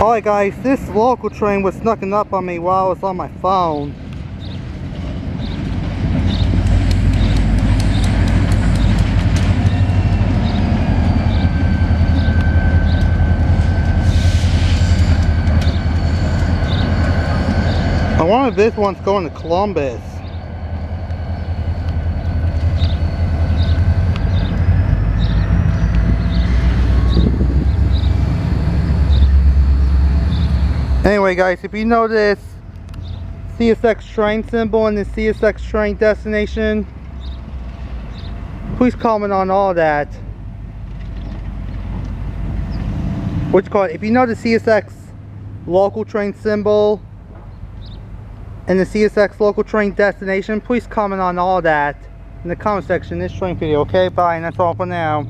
Alright guys, this local train was snucking up on me while I was on my phone. I wonder if this one's going to Columbus. Anyway guys, if you know this CSX train symbol and the CSX train destination, please comment on all that. If you know the CSX local train symbol and the CSX local train destination, please comment on all that in the comment section in this train video. Okay, bye, and that's all for now.